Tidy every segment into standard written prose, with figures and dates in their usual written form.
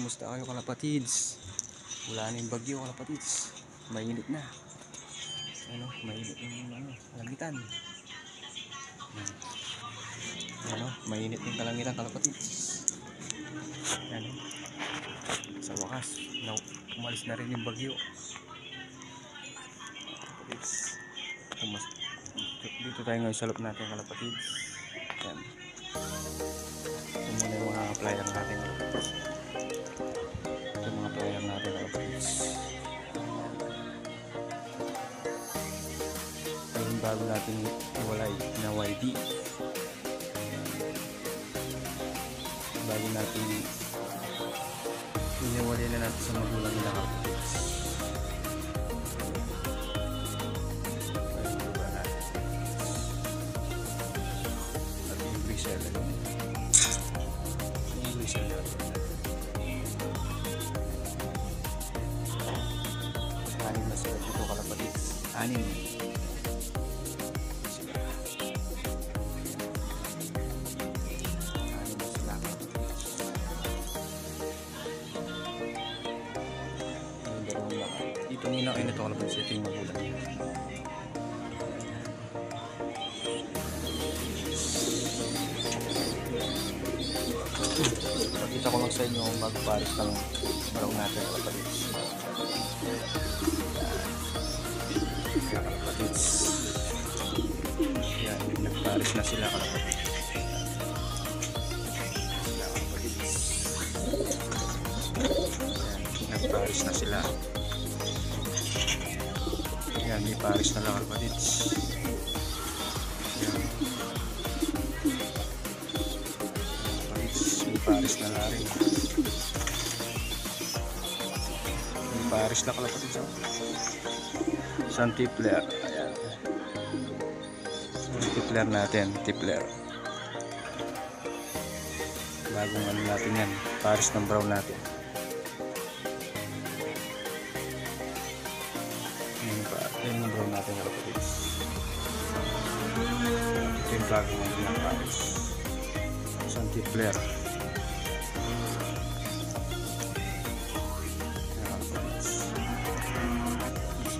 kumusta kayo kalapatids? Wala na yung bagyo kalapatids. Mainit na. Mainit yung kalangitan. Mainit yung kalangitan kalapatids. Sa wakas, umalis na rin yung bagyo. Kalapatids. Dito tayo ngayon sa loob natin kalapatids. Yan. Ito muna yung mga player natin kalapatids. Ito yung mga player natin kalapatids. Yung bago natin iwalay na YD. Bago natin iniwalay na natin sa magulang nila kalapatids. Anim na sila dito kalapatids. Anim sila kalapatids. Ang dalawang laki. Dito muna kayo nito kalapatids. Ito yung magulang. Pakita ko lang sa inyo kung magparis ng barong natin kalapatids. Kalapatids. Yan, nagparis na sila kalapatids. Yan, nagparis na sila. Yan, may paris na lang kalapatids. Yan. May paris na lang rin. May paris na kalapatids. Isang tipler. Ayan. Yung tipler natin. Tipler. Bagong ano natin yan. Paris ng brown natin. Yan yung brown natin kalapatids. Ito yung bagong ano ng paris. Isang tipler.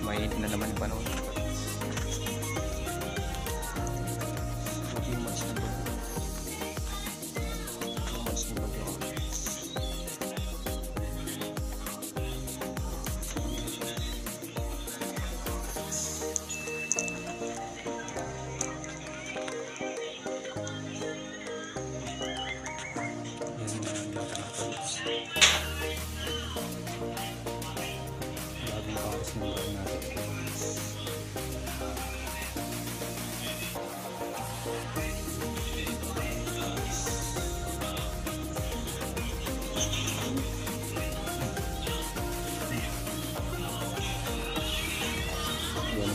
Mainit na naman yung panahon.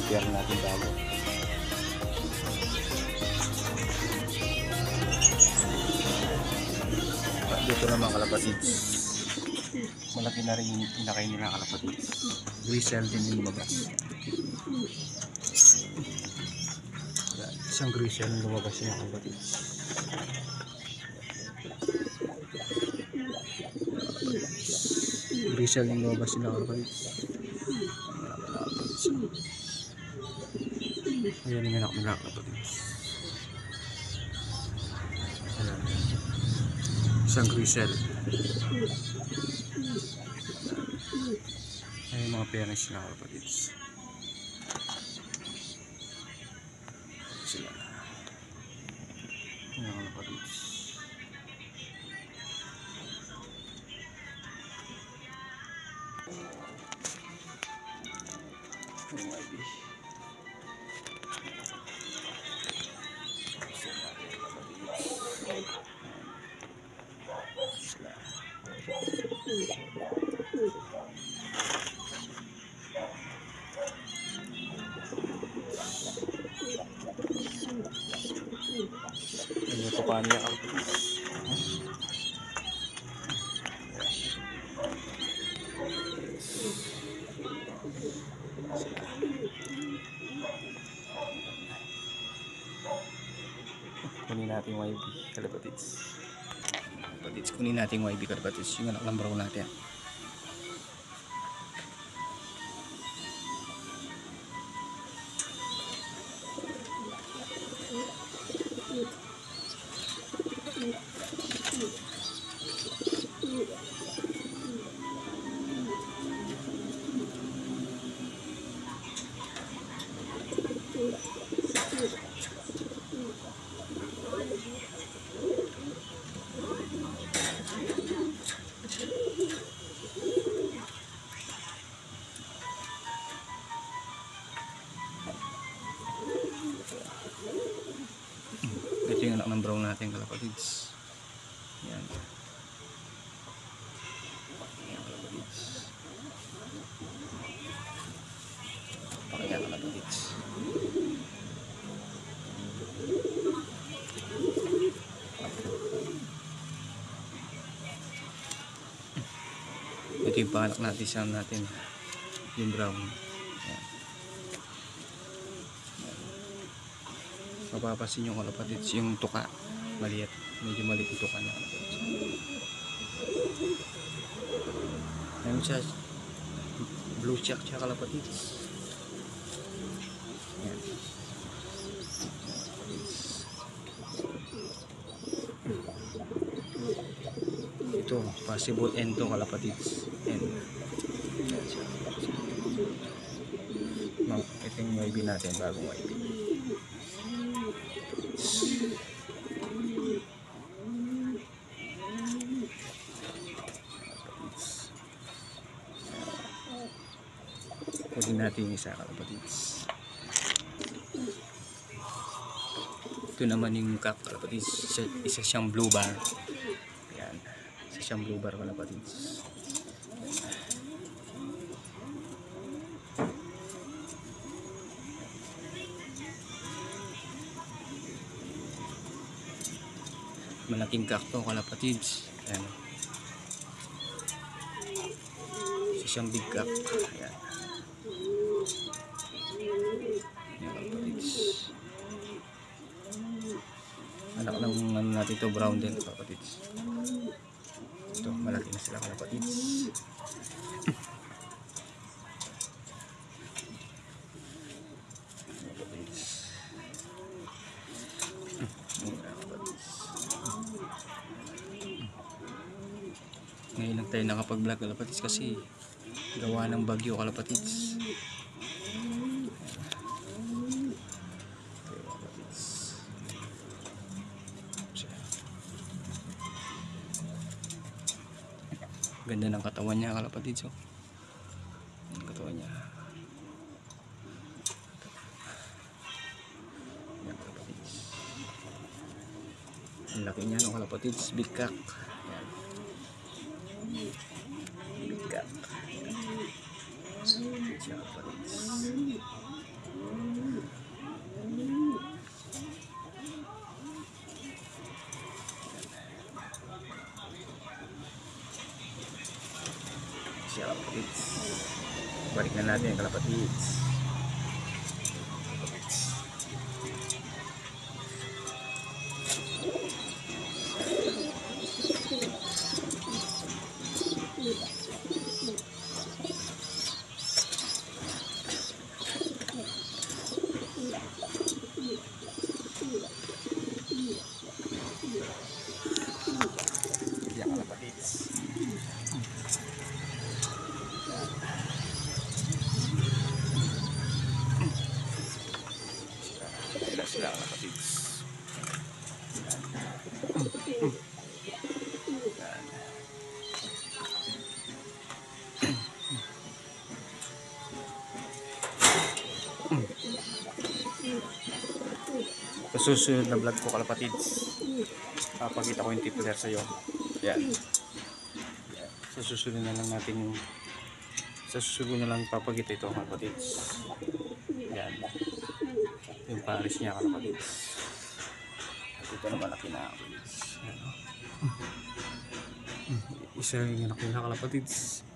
Yan natin bago. Dito naman kalapatids. Malaki na rin yung pinakay nila kalapatids. Grisel din yung lumabas. Isang grisel yung lumabas yung kalapatids. Grisel yung lumabas yung kalapatids. Ayan yung anak nila kalapatids. Isang grisel. Ayan yung mga parents nila kalapatids. Sila. Ayan yung kalapatids. Yung ID. Ini ito pa niya kalapatids. Kunin natin yung YB kalapatids. kalapatids. Kunin natin yung YB kalapatids, yung anak ng brown natin. Ito yung anak ng brown natin kalapatids. Yan. Yan kalapatids. Pakaya kalapatids. Ito yung panak natin sa natin. Yung brown. Yan. Mapapasin yung kalapatids, yung tuka maliit, medyo maliit yung tuka niya kalapatids. Ayun siya, blue check siya kalapatids. Yan. Ito possible end to kalapatids. Yan. Yan siya. Ito yung YB natin, bagong YB. Kunin natin yung isa kalapatids. Ito naman yung cock kalapatids. Isa siyang blue bar. Ayan. Isa siyang blue bar kalapatids. Malaking cock to kalapatids. Ayan. Isa siyang big cock. Ayan. Anak ng ano natin ito, brown din kalapatids. Ito, malaki na sila kalapatids. Ngayon lang tayo nakapag-vlog kalapatids kasi gawa ng bagyo kalapatids. Ganda ng katawan niya kalapatids. Oh. Ang katawan niya. Yan kalapatids. Ang laki niya no kalapatids. Big cock. Yan. Big cock. Siya kalapatids. Kalapatids. Balik na natin ang kalapatids. Yan kalapatids. Sila kalapatids. Sa susunod na vlog ko kalapatids, papakita ko yung tipler sa iyo. Yan. Sa susunod na lang natin yung papakita ito kalapatids. Yan. Yung paris niya kalapatids. At ito naman malaki na kalapatids. Isa yung anak nila kalapatids.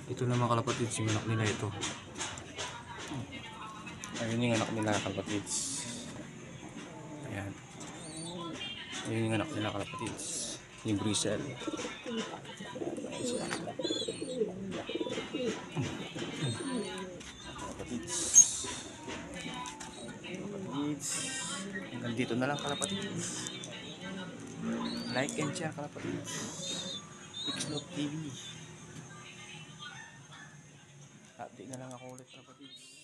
Ito naman kalapatids yung anak nila ito. Ayun yung anak nila kalapatids. Ayan. Yun yung anak nila kalapatids. Yung bristle. Kalapatids. Kalapatids. Hanggang dito na lang kalapatids. Like and share kalapatids. Pixlove TV. Update na lang ako ulit kalapatids.